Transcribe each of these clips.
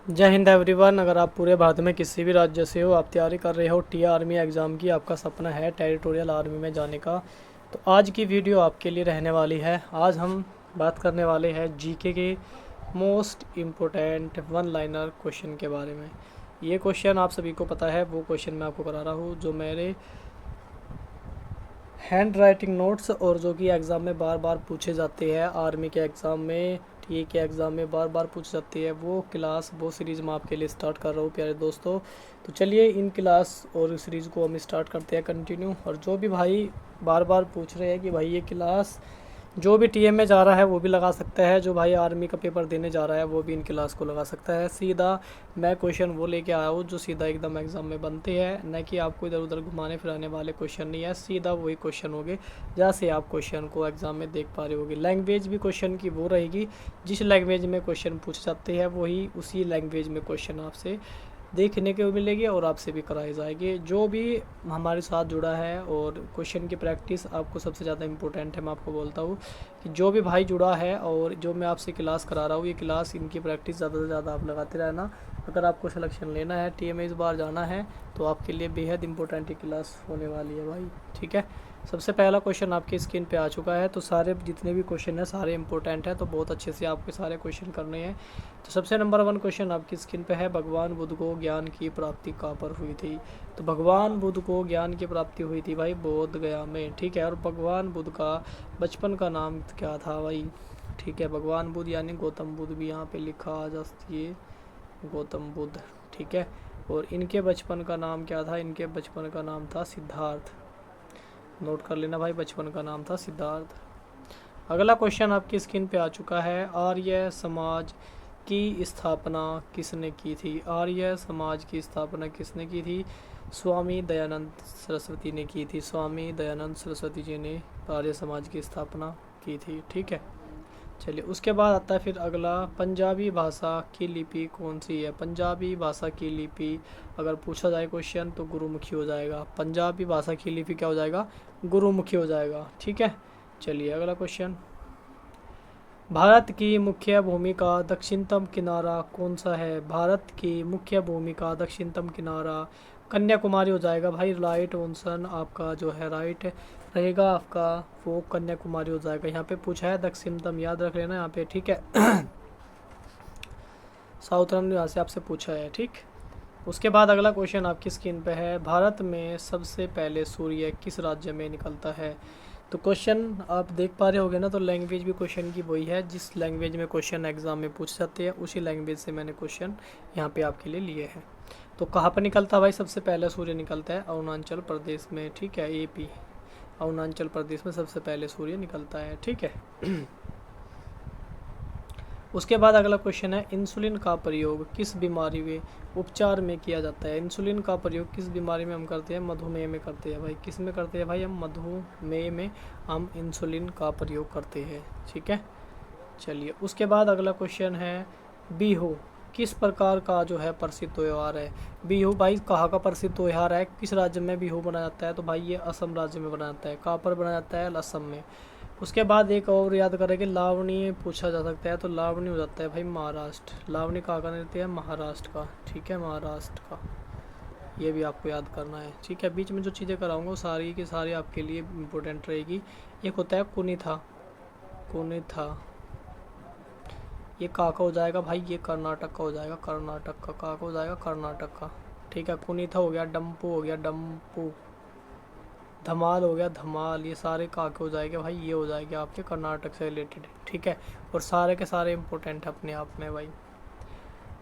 जय हिंद एवरीवन। अगर आप पूरे भारत में किसी भी राज्य से हो, आप तैयारी कर रहे हो टीआर आर्मी एग्ज़ाम की, आपका सपना है टेरिटोरियल आर्मी में जाने का, तो आज की वीडियो आपके लिए रहने वाली है। आज हम बात करने वाले हैं जीके के most important one liner question के बारे में। ये क्वेश्चन आप सभी को पता है, वो क्वेश्चन मैं आपको करा रहा हूँ जो मेरे हैंड राइटिंग नोट्स और जो कि एग्ज़ाम में बार बार पूछे जाते हैं, आर्मी के एग्ज़ाम में, टी के एग्ज़ाम में बार बार पूछ जाती है, वो क्लास वो सीरीज़ मैं आपके लिए स्टार्ट कर रहा हूँ प्यारे दोस्तों। तो चलिए इन क्लास और सीरीज़ को हम स्टार्ट करते हैं कंटिन्यू। और जो भी भाई बार बार पूछ रहे हैं कि भाई ये क्लास जो भी टीएम में जा रहा है वो भी लगा सकता है, जो भाई आर्मी का पेपर देने जा रहा है वो भी इन क्लास को लगा सकता है। सीधा मैं क्वेश्चन वो लेके आया हूँ जो सीधा एकदम एग्जाम में बनते हैं, न कि आपको इधर उधर घुमाने फिराने वाले क्वेश्चन नहीं है। सीधा वही क्वेश्चन होंगे जैसे आप क्वेश्चन को एग्जाम में देख पा रहे होगे। लैंग्वेज भी क्वेश्चन की वो रहेगी, जिस लैंग्वेज में क्वेश्चन पूछे जाते हैं वही उसी लैंग्वेज में क्वेश्चन आपसे देखने को मिलेगी और आपसे भी कराई जाएगी। जो भी हमारे साथ जुड़ा है, और क्वेश्चन की प्रैक्टिस आपको सबसे ज़्यादा इम्पोर्टेंट है। मैं आपको बोलता हूँ कि जो भी भाई जुड़ा है और जो मैं आपसे क्लास करा रहा हूँ, ये क्लास इनकी प्रैक्टिस ज़्यादा से ज़्यादा आप लगाते रहना। अगर आपको सिलेक्शन लेना है, टीएम में इस बार जाना है, तो आपके लिए बेहद इंपॉर्टेंट ये क्लास होने वाली है भाई, ठीक है। सबसे पहला क्वेश्चन आपकी स्क्रीन पे आ चुका है। तो सारे जितने भी क्वेश्चन हैं सारे इंपॉर्टेंट हैं, तो बहुत अच्छे से आपके सारे क्वेश्चन करने हैं। तो सबसे नंबर 1 क्वेश्चन आपकी स्क्रीन पे है, भगवान बुद्ध को ज्ञान की प्राप्ति कहाँ पर हुई थी। तो भगवान बुद्ध को ज्ञान की प्राप्ति हुई थी भाई बोध गया में, ठीक है। और भगवान बुद्ध का बचपन का नाम क्या था भाई, ठीक है। भगवान बुद्ध यानी गौतम बुद्ध भी यहाँ पे लिखा आ जाती है, गौतम बुद्ध, ठीक है। और इनके बचपन का नाम क्या था, इनके बचपन का नाम था सिद्धार्थ। नोट कर लेना भाई, बचपन का नाम था सिद्धार्थ। अगला क्वेश्चन आपकी स्क्रीन पे आ चुका है, आर्य समाज की स्थापना किसने की थी। आर्य समाज की स्थापना किसने की थी। स्वामी दयानंद सरस्वती ने की थी। स्वामी दयानंद सरस्वती जी ने आर्य समाज की स्थापना की थी, ठीक है। चलिए उसके बाद आता है फिर अगला, पंजाबी भाषा की लिपि कौन सी है। पंजाबी भाषा की लिपि अगर पूछा जाए क्वेश्चन तो गुरुमुखी हो जाएगा। पंजाबी भाषा की लिपि क्या हो जाएगा, गुरुमुखी हो जाएगा, ठीक है। चलिए अगला क्वेश्चन, भारत की मुख्य भूमि का दक्षिणतम किनारा कौन सा है। भारत की मुख्य भूमि का दक्षिणतम किनारा कन्याकुमारी हो जाएगा भाई। राइट आंसर आपका जो है राइट रहेगा आपका, वो कन्याकुमारी हो जाएगा। यहाँ पे पूछा है दक्षिणतम, याद रख लेना यहाँ पे, ठीक है। साउथर्न यहाँ से आपसे पूछा है, ठीक। उसके बाद अगला क्वेश्चन आपकी स्क्रीन पे है, भारत में सबसे पहले सूर्य किस राज्य में निकलता है। तो क्वेश्चन आप देख पा रहे होगे ना, तो लैंग्वेज भी क्वेश्चन की वही है, जिस लैंग्वेज में क्वेश्चन एग्जाम में पूछ जाते हैं उसी लैंग्वेज से मैंने क्वेश्चन यहाँ पे आपके लिए लिए हैं। तो कहाँ पर निकलता है भाई, सबसे पहले सूर्य निकलता है अरुणाचल प्रदेश में, ठीक है। एपी अरुणाचल प्रदेश में सबसे पहले सूर्य निकलता है, ठीक है। उसके बाद अगला क्वेश्चन है, इंसुलिन का प्रयोग किस बीमारी में उपचार में किया जाता है। इंसुलिन का प्रयोग किस बीमारी में हम करते हैं, मधुमेह में करते हैं भाई। किस में करते हैं भाई, हम मधुमेह में हम इंसुलिन का प्रयोग करते हैं, ठीक है। चलिए उसके बाद अगला क्वेश्चन है, बिहू किस प्रकार का जो है प्रसिद्ध त्यौहार है। बिहू भाई कहाँ का प्रसिद्ध त्यौहार है, किस राज्य में बिहू बनाया जाता है। तो भाई ये असम राज्य में बनाया जाता है। कहाँ पर बनाया जाता है, असम में। उसके बाद एक और याद करें कि लावणी पूछा जा सकता है, तो लावणी हो जाता है भाई महाराष्ट्र। लावणी कहाँ का नृत्य है, महाराष्ट्र का, ठीक है, महाराष्ट्र का। ये भी आपको याद करना है, ठीक है। बीच में जो चीज़ें कराऊंगा सारी की सारी आपके लिए इम्पोर्टेंट रहेगी। एक होता है कुनिथा, कुनिथा ये कहाँ का हो जाएगा भाई, ये कर्नाटक का हो जाएगा। कर्नाटक का कहाँ का हो जाएगा, कर्नाटक का, ठीक है। कुनिथा हो गया, डम्पू हो गया, डम्पू। धमाल हो गया, धमाल। ये सारे कहाँ के हो जाएंगे भाई, ये हो जाएंगे आपके कर्नाटक से रिलेटेड, ठीक है। और सारे के सारे इंपॉर्टेंट अपने आप में भाई।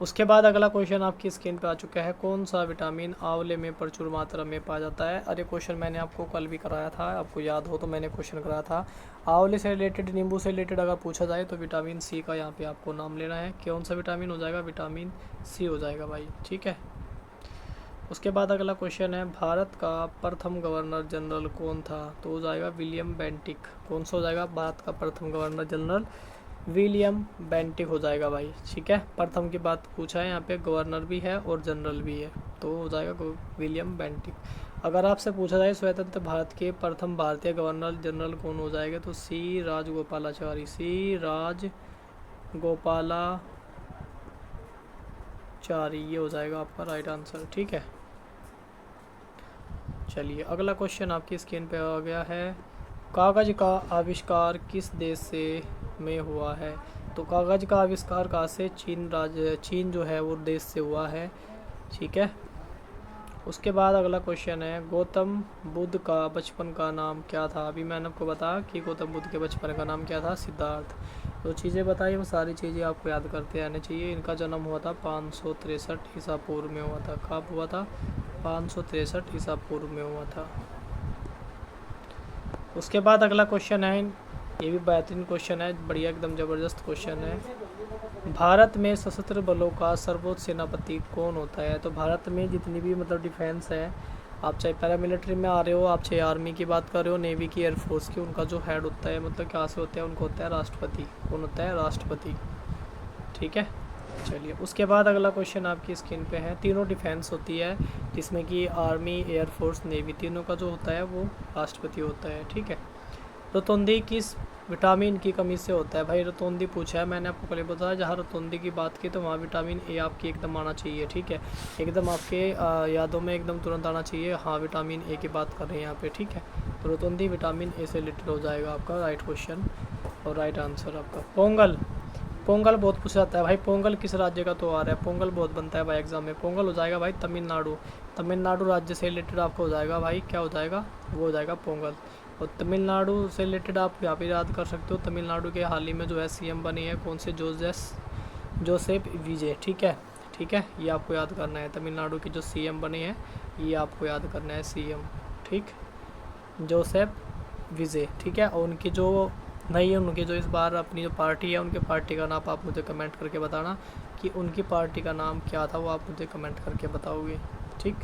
उसके बाद अगला क्वेश्चन आपकी स्क्रीन पे आ चुका है, कौन सा विटामिन आंवले में प्रचुर मात्रा में पाया जाता है। अरे क्वेश्चन मैंने आपको कल भी कराया था, आपको याद हो तो मैंने क्वेश्चन कराया था। आंवले से रिलेटेड, नींबू से रिलेटेड अगर पूछा जाए तो विटामिन सी का यहाँ पे आपको नाम लेना है। कौन सा विटामिन हो जाएगा, विटामिन सी हो जाएगा भाई, ठीक है। उसके बाद अगला क्वेश्चन है, भारत का प्रथम गवर्नर जनरल कौन था। तो हो जाएगा विलियम बेंटिक। कौन सा हो जाएगा, भारत का प्रथम गवर्नर जनरल विलियम बेंटिक हो जाएगा भाई, ठीक है। प्रथम की बात पूछा है, यहाँ पे गवर्नर भी है और जनरल भी है, तो हो जाएगा विलियम बेंटिक। अगर आपसे पूछा जाए स्वतंत्र भारत के प्रथम भारतीय गवर्नर जनरल कौन हो जाएगा, तो सी राजगोपालाचारी। सी राजगोपालाचारी 4 ये हो जाएगा आपका राइट आंसर। ठीक है, चलिए अगला क्वेश्चन आपकी स्क्रीन पे आ गया है। कागज़ का आविष्कार किस देश से में हुआ है? तो कागज़ का आविष्कार कहाँ से? चीन जो है वो देश से हुआ है। ठीक है, उसके बाद अगला क्वेश्चन है, गौतम बुद्ध का बचपन का नाम क्या था? अभी मैंने आपको बताया कि गौतम बुद्ध के बचपन का नाम क्या था, सिद्धार्थ। तो चीज़ें बताई, वो सारी चीज़ें आपको याद करते आने चाहिए। इनका जन्म हुआ था 563 ईसा पूर्व में हुआ था। कब हुआ था? 563 ईसा पूर्व में हुआ था। उसके बाद अगला क्वेश्चन है, ये भी बेहतरीन क्वेश्चन है, बढ़िया एकदम ज़बरदस्त क्वेश्चन है। भारत में सशस्त्र बलों का सर्वोच्च सेनापति कौन होता है? तो भारत में जितनी भी मतलब डिफेंस है, आप चाहे पैरामिलिट्री में आ रहे हो, आप चाहे आर्मी की बात कर रहे हो, नेवी की, एयरफोर्स की, उनका जो हेड होता है मतलब क्या से होता है, उनको होता है राष्ट्रपति। कौन होता है? राष्ट्रपति। ठीक है, चलिए उसके बाद अगला क्वेश्चन आपकी स्क्रीन पे है। तीनों डिफेंस होती है जिसमें कि आर्मी, एयरफोर्स, नेवी, तीनों का जो होता है वो राष्ट्रपति होता है। ठीक है, रतौंधी किस विटामिन की कमी से होता है? भाई रतौंधी पूछा है, मैंने आपको पहले बताया, जहाँ रतौंधी की बात की तो वहाँ विटामिन ए आपकी एकदम आना चाहिए। ठीक है, एकदम आपके यादों में एकदम तुरंत आना चाहिए, हाँ विटामिन ए की बात कर रहे हैं यहाँ पे। ठीक है, तो रतौंधी विटामिन ए से रिलेटेड हो जाएगा आपका राइट क्वेश्चन और राइट आंसर आपका। पोंगल, पोंगल बहुत पूछा जाता है भाई, पोंगल किस राज्य का त्योहार है? पोंगल बहुत बनता है भाई एग्जाम में। पोंगल हो जाएगा भाई तमिलनाडु, तमिलनाडु राज्य से रिलेटेड आपको हो जाएगा भाई, क्या हो जाएगा? वो हो जाएगा पोंगल। और तमिलनाडु से रिलेटेड आप यहाँ पे याद कर सकते हो, तमिलनाडु के हाल ही में जो है सीएम बनी है, कौन से? जोसेफ विजय। ठीक है, ठीक है, ये आपको याद करना है, तमिलनाडु की जो सीएम बनी है ये आपको याद करना है, सीएम। ठीक, जोसेफ विजय। ठीक है, और उनकी जो नहीं, उनकी जो इस बार अपनी जो पार्टी है, उनके पार्टी का नाम आप मुझे कमेंट करके बताना कि उनकी पार्टी का नाम क्या था, वो आप मुझे कमेंट करके बताओगे। ठीक,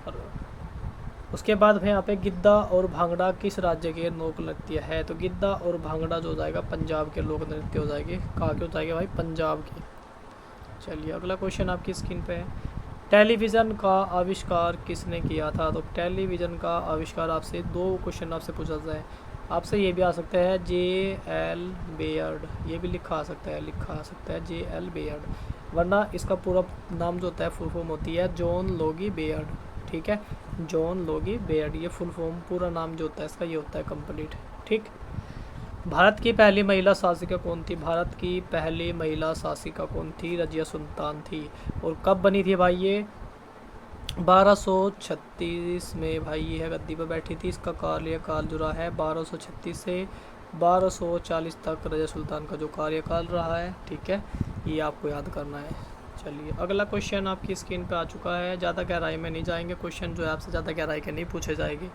और उसके बाद भाई यहाँ पे गिद्दा और भांगड़ा किस राज्य के लोक नृत्य है? तो गिद्दा और भांगड़ा जो हो जाएगा पंजाब के लोक नृत्य हो जाएंगे। कहाँ के हो जाएंगे भाई? पंजाब के। चलिए अगला क्वेश्चन आपकी स्क्रीन पे है, टेलीविज़न का आविष्कार किसने किया था? तो टेलीविज़न का आविष्कार आपसे 2 क्वेश्चन आपसे पूछा जाए, आपसे ये भी आ सकता है J.L. बेयर्ड, ये भी लिखा आ सकता है J.L. बेयर्ड, वरना इसका पूरा नाम जो होता है फुल फॉर्म होती है जॉन लोगी बेयर्ड। ठीक है, जॉन लोगी बेयर्ड, ये फुल फॉर्म पूरा नाम जो होता है इसका ये होता है कंप्लीट। ठीक, भारत की पहली महिला शासिका कौन थी? भारत की पहली महिला शासिका कौन थी? रजिया सुल्तान थी। और कब बनी थी भाई ये? 1236 में भाई ये गद्दी पर बैठी थी। इसका कार्यकाल जो रहा है 1236 से 1240 तक रजिया सुल्तान का जो कार्यकाल रहा है। ठीक है, ये आपको याद करना है। चलिए अगला क्वेश्चन आपकी स्क्रीन पे आ चुका है, ज़्यादा गहराई में नहीं जाएंगे, क्वेश्चन जो है आपसे ज़्यादा गहराई के नहीं पूछे जाएंगे।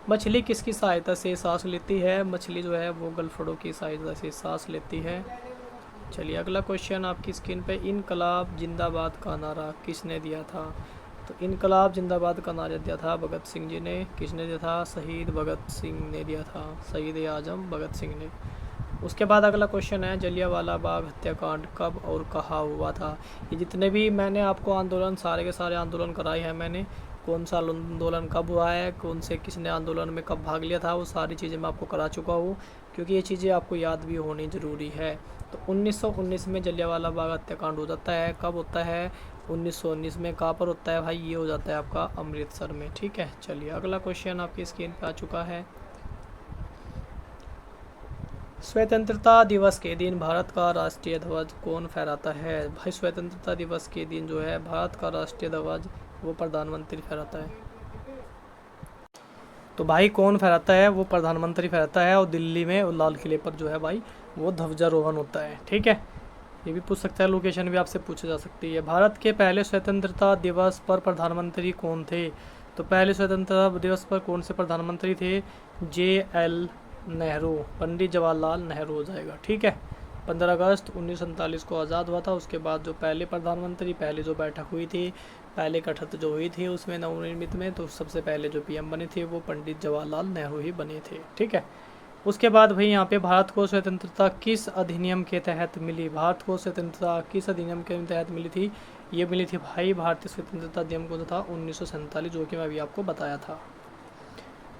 मछली किसकी सहायता से सांस लेती है? मछली जो है वो गलफड़ों की सहायता से सांस लेती है। चलिए अगला क्वेश्चन आपकी स्क्रीन पे, इनकलाब जिंदाबाद का नारा किसने दिया था? तो इनकलाब जिंदाबाद का नारा दिया था भगत सिंह जी ने। किसने दिया था? शहीद भगत सिंह ने दिया था, शहीद आजम भगत सिंह ने। उसके बाद अगला क्वेश्चन है, जलियांवाला बाग हत्याकांड कब और कहाँ हुआ था? ये जितने भी मैंने आपको आंदोलन, सारे के सारे आंदोलन कराए हैं मैंने, कौन सा आंदोलन कब हुआ है, कौन से किसने आंदोलन में कब भाग लिया था, वो सारी चीज़ें मैं आपको करा चुका हूँ, क्योंकि ये चीज़ें आपको याद भी होनी ज़रूरी है। तो 1919 में जलियांवाला बाग हत्याकांड हो जाता है। कब होता है? 1919 में। कहाँ पर होता है भाई? ये हो जाता है आपका अमृतसर में। ठीक है, चलिए अगला क्वेश्चन आपकी स्क्रीन पर आ चुका है, स्वतंत्रता दिवस के दिन भारत का राष्ट्रीय ध्वज कौन फहराता है? भाई स्वतंत्रता दिवस के दिन जो है भारत का राष्ट्रीय ध्वज वो प्रधानमंत्री फहराता है। तो भाई कौन फहराता है? वो प्रधानमंत्री फहराता है, और दिल्ली में लाल किले पर जो है भाई वो ध्वजारोहण होता है। ठीक है, ये भी पूछ सकता है, लोकेशन भी आपसे पूछी जा सकती है। भारत के पहले स्वतंत्रता दिवस पर प्रधानमंत्री कौन थे? तो पहले स्वतंत्रता दिवस पर कौन से प्रधानमंत्री थे? J.L. नेहरू, पंडित जवाहरलाल नेहरू हो जाएगा। ठीक है, 15 अगस्त 1947 को आज़ाद हुआ था। उसके बाद जो पहले प्रधानमंत्री, पहले जो बैठक हुई थी, पहले कटहत जो हुई थी उसमें नवनिर्मित में, तो सबसे पहले जो पीएम बने थे वो पंडित जवाहरलाल नेहरू ही बने थे। ठीक है, उसके बाद भाई यहाँ पे भारत को स्वतंत्रता किस अधिनियम के तहत मिली? भारत को स्वतंत्रता किस अधिनियम के तहत मिली थी? ये मिली थी भाई भारतीय स्वतंत्रता अधिनियम को था 1947, जो कि मैं अभी आपको बताया था।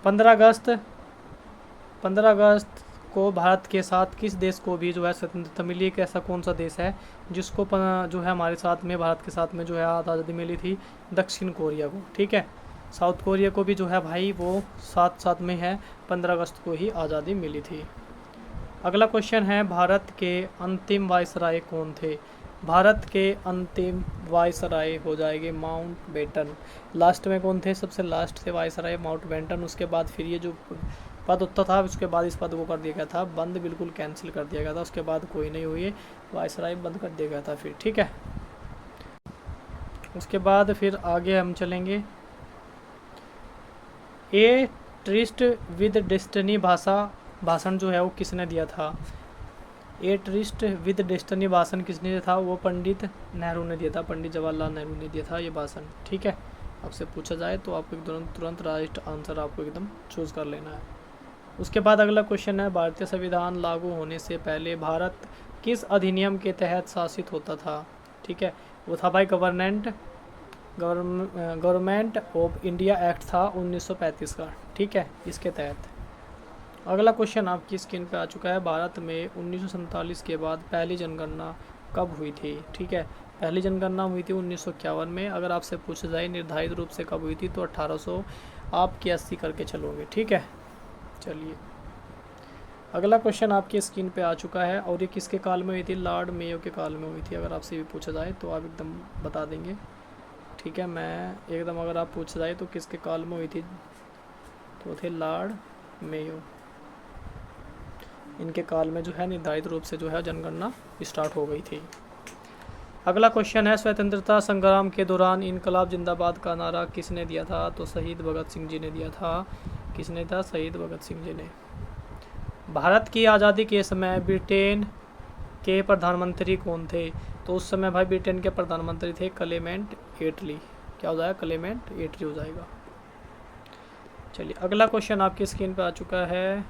15 अगस्त को भारत के साथ किस देश को भी जो है स्वतंत्रता मिली, एक ऐसा कौन सा देश है जिसको जो है हमारे साथ में भारत के साथ में जो है आज़ादी मिली थी? दक्षिण कोरिया को। ठीक है, साउथ कोरिया को भी जो है भाई वो साथ साथ में है, 15 अगस्त को ही आज़ादी मिली थी। अगला क्वेश्चन है, भारत के अंतिम वायसराय कौन थे? भारत के अंतिम वायसराय हो जाएंगे माउंट बेटन। लास्ट में कौन थे? सबसे लास्ट थे वायसराय माउंट बेटन। उसके बाद फिर ये जो पद होता था उसके बाद इस पद को कर दिया गया था बंद, बिल्कुल कैंसिल कर दिया गया था। उसके बाद कोई नहीं हुई, वायसराय बंद कर दिया गया था फिर। ठीक है, उसके बाद फिर आगे हम चलेंगे। ए ट्रिस्ट विद डेस्टिनी भाषण जो है वो किसने दिया था? ए ट्रिस्ट विद डेस्टिनी भाषण किसने दिया था? वो पंडित नेहरू ने दिया था, पंडित जवाहरलाल नेहरू ने दिया था ये भाषण। ठीक है, आपसे पूछा जाए तो आपको तुरंत राइट आंसर आपको एकदम चूज कर लेना है। उसके बाद अगला क्वेश्चन है, भारतीय संविधान लागू होने से पहले भारत किस अधिनियम के तहत शासित होता था? ठीक है, वो था भाई गवर्नमेंट ऑफ इंडिया एक्ट था 1935 का। ठीक है, इसके तहत। अगला क्वेश्चन आपकी स्क्रीन पे आ चुका है, भारत में 1947 के बाद पहली जनगणना कब हुई थी? ठीक है, पहली जनगणना हुई थी 1951 में। अगर आपसे पूछा जाए निर्धारित रूप से कब हुई थी तो 1800 आप 81 करके चलोगे। ठीक है, चलिए अगला क्वेश्चन आपकी स्क्रीन पे आ चुका है और ये किसके काल में हुई थी? लॉर्ड मेयो के काल में हुई थी। अगर आपसे भी पूछा जाए तो आप एकदम बता देंगे। ठीक है, मैं एकदम अगर आप पूछा जाए तो किसके काल में हुई थी तो थे लॉर्ड मेयो। इनके काल में जो है निर्धारित रूप से जो है जनगणना स्टार्ट हो गई थी। अगला क्वेश्चन है, स्वतंत्रता संग्राम के दौरान इनकलाब जिंदाबाद का नारा किसने दिया था? तो शहीद भगत सिंह जी ने दिया था। किसने था? शहीद भगत सिंह जी ने। भारत की आज़ादी के समय ब्रिटेन के प्रधानमंत्री कौन थे? तो उस समय भाई ब्रिटेन के प्रधानमंत्री थे क्लेमेंट एटली। क्या हो जाएगा? क्लेमेंट एटली हो जाएगा। चलिए अगला क्वेश्चन आपकी स्क्रीन पर आ चुका है,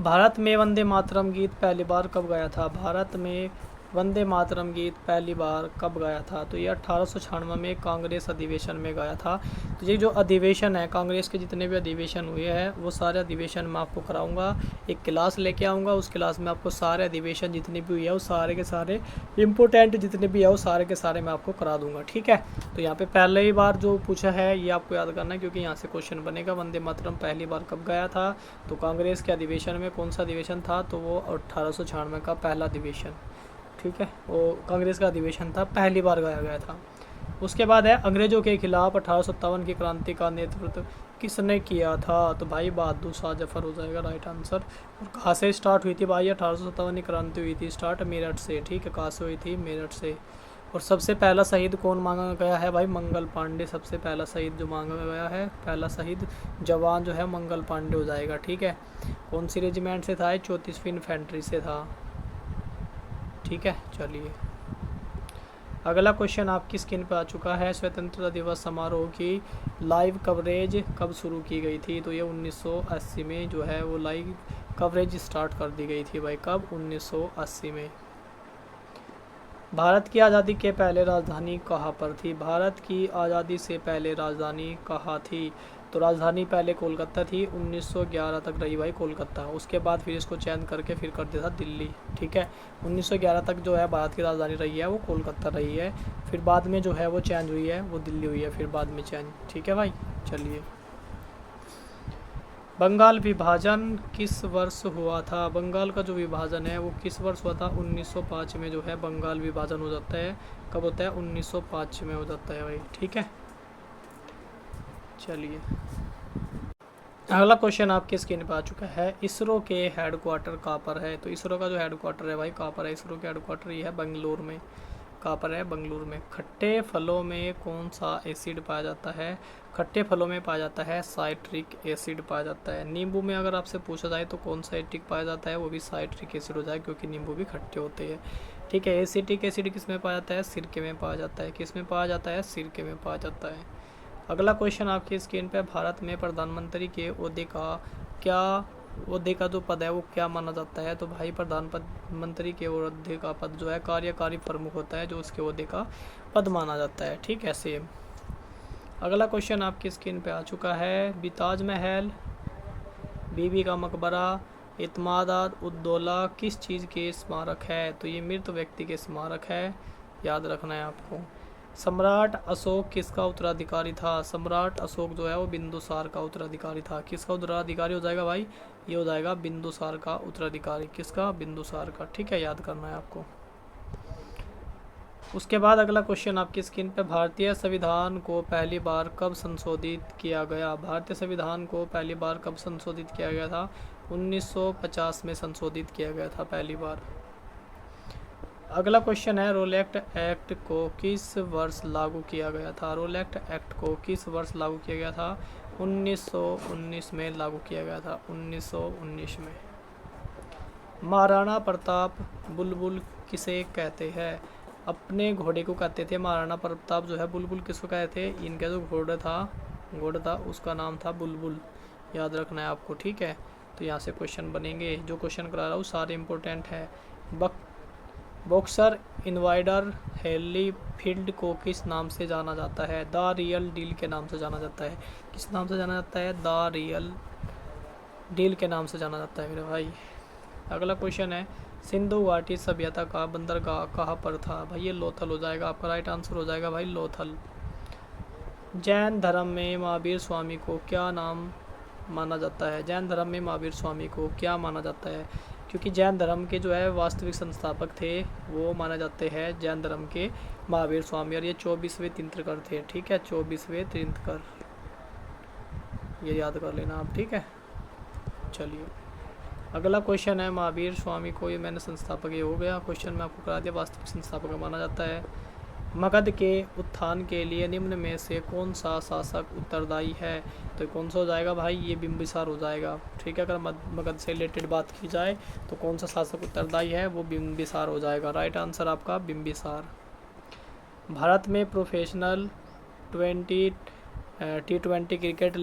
भारत में वंदे मातरम गीत पहली बार कब गाया था? भारत में वंदे मातरम गीत पहली बार कब गाया था? तो ये 1896 में कांग्रेस अधिवेशन में गाया था। तो ये जो अधिवेशन है, कांग्रेस के जितने भी अधिवेशन हुए हैं वो सारे अधिवेशन मैं आपको कराऊंगा। एक क्लास लेके आऊँगा, उस क्लास में आपको सारे अधिवेशन जितने भी हुए हैं वो सारे के सारे इम्पोर्टेंट जितने भी है वो सारे के सारे मैं आपको करा दूंगा। ठीक है, तो यहाँ पे पहले ही बार जो पूछा है ये आपको याद करना है क्योंकि यहाँ से क्वेश्चन बनेगा। वंदे मातरम पहली बार कब गाया था? तो कांग्रेस के अधिवेशन में। कौन सा अधिवेशन था? तो वो 1896 का पहला अधिवेशन। ठीक है, वो कांग्रेस का अधिवेशन था, पहली बार गाया गया था। उसके बाद है, अंग्रेजों के खिलाफ 1857 की क्रांति का नेतृत्व किसने किया था? तो भाई बहादुर शाह जफर हो जाएगा राइट आंसर। और कहाँ से स्टार्ट हुई थी भाई? 1857 की क्रांति हुई थी स्टार्ट मेरठ से। ठीक है, कहाँ से हुई थी? मेरठ से। और सबसे पहला शहीद कौन मांगा गया है भाई? मंगल पांडे। सबसे पहला शहीद जो मांगा गया है, पहला शहीद जवान जो है मंगल पांडे हो जाएगा। ठीक है, कौन सी रेजिमेंट से था? 34वीं इन्फेंट्री से था। ठीक है, चलिए अगला क्वेश्चन आपकी स्क्रीन पर आ चुका है, स्वतंत्रता दिवस समारोह की लाइव कवरेज कब शुरू की गई थी? तो ये 1980 में जो है वो लाइव कवरेज स्टार्ट कर दी गई थी भाई। कब? 1980 में। भारत की आज़ादी के पहले राजधानी कहाँ पर थी? भारत की आज़ादी से पहले राजधानी कहाँ थी? तो राजधानी पहले कोलकाता थी, 1911 तक रही भाई कोलकाता। उसके बाद फिर इसको चेंज करके फिर कर दिया था दिल्ली। ठीक है, 1911 तक जो है भारत की राजधानी रही है वो कोलकाता रही है। फिर बाद में जो है वो चेंज हुई है, वो दिल्ली हुई है फिर बाद में चेंज। ठीक है भाई, चलिए बंगाल विभाजन किस वर्ष हुआ था? बंगाल का जो विभाजन है वो किस वर्ष हुआ था? 1905 में जो है बंगाल विभाजन हो जाता है। कब होता है? 1905 में हो जाता है भाई। ठीक है, चलिए अगला क्वेश्चन आपके स्क्रीन पर आ चुका है, इसरो के हेडक्वार्टर कहाँ पर है? तो इसरो का जो हेडक्वार्टर है भाई कहाँ पर है? इसरो के हेडक्वार्टर ये है बेंगलुरु में। कहाँ पर है? बेंगलुरु में। खट्टे फलों में कौन सा एसिड पाया जाता है? खट्टे फलों में पाया जाता है साइट्रिक एसिड पाया जाता है। नींबू में अगर आपसे पूछा जाए तो कौन सा एसिड पाया जाता है? वो भी साइट्रिक एसिड हो जाए क्योंकि नींबू भी खट्टे होते हैं। ठीक है, एसिटिक एसिड किस में पाया जाता है? सिरके में पाया जाता है। किस में पाया जाता है? सिरके में पाया जाता है। अगला क्वेश्चन आपकी स्क्रीन पे, भारत में प्रधानमंत्री के ओहदे का जो पद है वो क्या माना जाता है? तो भाई प्रधानमंत्री के ओहदे का पद जो है कार्यकारी प्रमुख होता है, जो उसके ओहदे का पद माना जाता है। ठीक है, सेम। अगला क्वेश्चन आपकी स्क्रीन पे आ चुका है, बीबी का मकबरा, इत्मादाद उद्दौला किस चीज़ के स्मारक है? तो ये मृत व्यक्ति के स्मारक है, याद रखना है आपको। सम्राट अशोक किसका उत्तराधिकारी था? सम्राट अशोक जो है वो बिंदुसार का उत्तराधिकारी था। किसका उत्तराधिकारी हो जाएगा भाई? ये हो जाएगा बिंदुसार का उत्तराधिकारी। किसका? बिंदुसार का। ठीक है, याद करना है आपको। उसके बाद अगला क्वेश्चन आपकी स्क्रीन पे, भारतीय संविधान को पहली बार कब संशोधित किया गया? भारतीय संविधान को पहली बार कब संशोधित किया गया था? 1950 में संशोधित किया गया था पहली बार। अगला क्वेश्चन है, रोलेक्ट एक्ट को किस वर्ष लागू किया गया था? रोलेक्ट एक्ट को किस वर्ष लागू किया गया था? 1919 में लागू किया गया था, 1919 में। महाराणा प्रताप बुलबुल किसे कहते हैं? अपने घोड़े को कहते थे महाराणा प्रताप जो है। बुलबुल किसको कहते थे? इनका जो घोड़ा था उसका नाम था बुलबुल, याद रखना है आपको। ठीक है, तो यहाँ से क्वेश्चन बनेंगे। जो क्वेश्चन करा रहा हूँ सारे इंपॉर्टेंट है। बॉक्सर इनवाइडर हेलीफील्ड को किस नाम से जाना जाता है? द रियल डील के नाम से जाना जाता है। किस नाम से जाना जाता है? द रियल डील के नाम से जाना जाता है मेरे भाई। अगला क्वेश्चन है, सिंधु घाटी सभ्यता का बंदरगाह कहाँ पर था? भाई ये लोथल हो जाएगा, आपका राइट आंसर हो जाएगा भाई लोथल। जैन धर्म में महावीर स्वामी को क्या नाम माना जाता है? जैन धर्म में महावीर स्वामी को क्या माना जाता है? क्योंकि जैन धर्म के जो है वास्तविक संस्थापक थे वो माने जाते हैं जैन धर्म के महावीर स्वामी, और ये 24वें तीर्थंकर थे। ठीक है, 24वें तीर्थंकर, ये याद कर लेना आप। ठीक है, चलिए अगला क्वेश्चन है, महावीर स्वामी को ये मैंने संस्थापक, ये हो गया क्वेश्चन में आपको करा दिया, वास्तविक संस्थापक माना जाता है। मगध के उत्थान के लिए निम्न में से कौन सा शासक उत्तरदायी है? तो कौन सा हो जाएगा भाई? ये बिंबिसार हो जाएगा। ठीक है, अगर मगध से रिलेटेड बात की जाए तो कौन सा शासक उत्तरदायी है? वो बिंबिसार हो जाएगा। राइट आंसर आपका बिंबिसार। भारत में प्रोफेशनल T20 क्रिकेट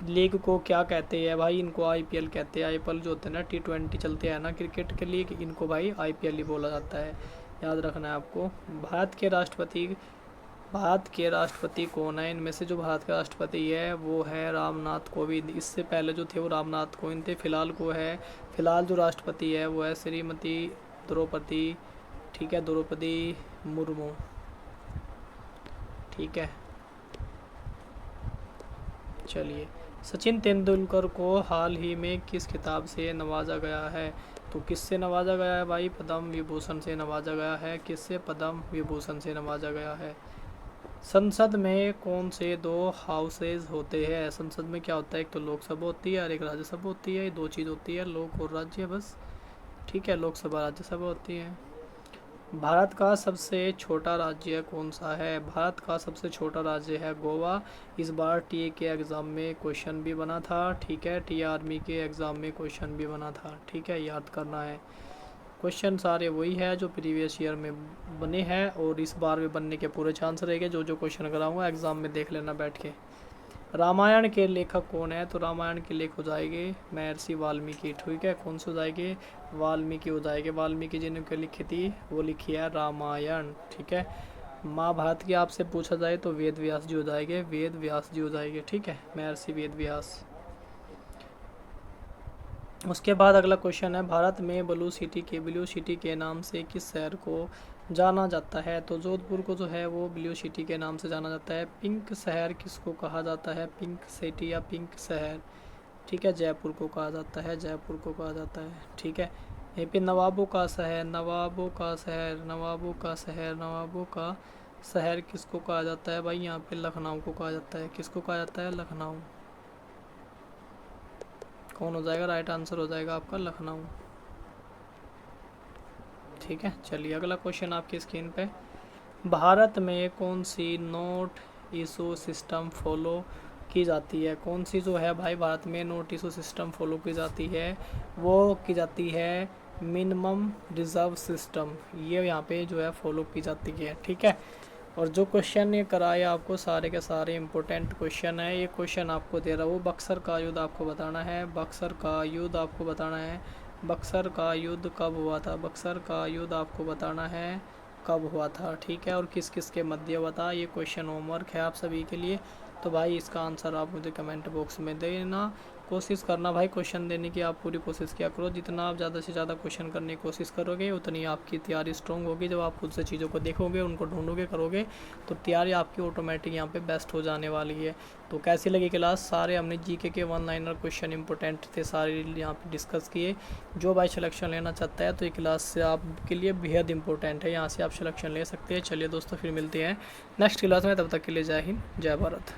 लीग को क्या कहते हैं भाई? इनको IPL कहते हैं। IPL जो होते हैं ना, T20 चलते हैं ना क्रिकेट के लिए, इनको भाई IPL ही बोला जाता है, याद रखना है आपको। भारत के राष्ट्रपति कौन है? इनमें से जो भारत का राष्ट्रपति है वो है रामनाथ कोविंद। इससे पहले जो थे वो रामनाथ कोविंद थे। फिलहाल जो राष्ट्रपति है वो है श्रीमती द्रौपदी, ठीक है, द्रौपदी मुर्मू। ठीक है, चलिए सचिन तेंदुलकर को हाल ही में किस खिताब से नवाजा गया है? तो किससे नवाजा गया है भाई? पद्म विभूषण से नवाजा गया है। किससे? पद्म विभूषण से नवाजा गया है। संसद में कौन से 2 हाउसेज होते हैं? संसद में क्या होता है? एक तो लोकसभा होती है और एक राज्यसभा होती है। 2 चीज़ होती है, लोक और राज्य, बस। ठीक है, लोकसभा राज्यसभा होती है। भारत का सबसे छोटा राज्य कौन सा है? भारत का सबसे छोटा राज्य है गोवा। इस बार टीए के एग्ज़ाम में क्वेश्चन भी बना था। ठीक है, टी आर्मी के एग्ज़ाम में क्वेश्चन भी बना था। ठीक है, याद करना है। क्वेश्चन सारे वही है जो प्रीवियस ईयर में बने हैं और इस बार भी बनने के पूरे चांस रहेंगे। जो क्वेश्चन कराऊंगा एग्ज़ाम में देख लेना बैठ के। रामायण के लेखक कौन है? तो रामायण के लेखक हो जाएंगे महर्षि वाल्मीकि। ठीक है, कौन से हो जाएंगे? वाल्मीकि हो जाएंगे। वाल्मीकि जिन्होंने लिखी थी वो लिखी है रामायण। ठीक है, महाभारत की आपसे पूछा जाए तो वेद व्यास जी हो जाएंगे, वेद व्यास जी हो जाएंगे। ठीक है, महर्षि वेद व्यास। उसके बाद अगला क्वेश्चन है, भारत में ब्लू सिटी के नाम से किस शहर को जाना जाता है? तो जोधपुर को जो है वो ब्लू सिटी के नाम से जाना जाता है। पिंक शहर किसको कहा जाता है? पिंक सिटी या पिंक शहर। ठीक है, जयपुर को कहा जाता है, जयपुर को कहा जाता है। ठीक है, यहाँ पे नवाबों का शहर किसको कहा जाता है भाई? यहाँ पे लखनऊ को कहा जाता है। किसको कहा जाता है? लखनऊ। कौन हो जाएगा? राइट आंसर हो जाएगा आपका लखनऊ। ठीक है, चलिए अगला क्वेश्चन आपकी स्क्रीन पे, भारत में कौन सी नोट इशू सिस्टम फॉलो की जाती है? कौन सी जो है भाई भारत में नोट इशू सिस्टम फॉलो की जाती है? वो की जाती है मिनिमम रिजर्व सिस्टम। ये यहाँ पे जो है फॉलो की जाती है। ठीक है, और जो क्वेश्चन ये कराए आपको सारे के सारे इंपॉर्टेंट क्वेश्चन है। ये क्वेश्चन आपको दे रहा हूँ, बक्सर का युद्ध आपको बताना है। बक्सर का युद्ध आपको बताना है। बक्सर का युद्ध कब हुआ था? बक्सर का युद्ध आपको बताना है कब हुआ था। ठीक है, और किस किस के मध्य हुआ था। ये क्वेश्चन होमवर्क है आप सभी के लिए। तो भाई इसका आंसर आप मुझे कमेंट बॉक्स में देना। कोशिश करना भाई क्वेश्चन देने की, आप पूरी कोशिश किया करो। जितना आप ज़्यादा से ज़्यादा क्वेश्चन करने की कोशिश करोगे उतनी आपकी तैयारी स्ट्रॉन्ग होगी। जब आप खुद से चीज़ों को देखोगे, उनको ढूंढोगे, करोगे, तो तैयारी आपकी ऑटोमेटिक यहाँ पे बेस्ट हो जाने वाली है। तो कैसी लगी क्लास? सारे हमने जीके के 1 लाइनर क्वेश्चन इंपॉर्टेंट थे, सारे यहाँ पे डिस्कस किए। जो भाई सिलेक्शन लेना चाहता है तो ये क्लास से आपके लिए बेहद इंपॉर्टेंट है, यहाँ से आप सिलेक्शन ले सकते हैं। चलिए दोस्तों, फिर मिलते हैं नेक्स्ट क्लास में, तब तक के लिए जय हिंद, जय भारत।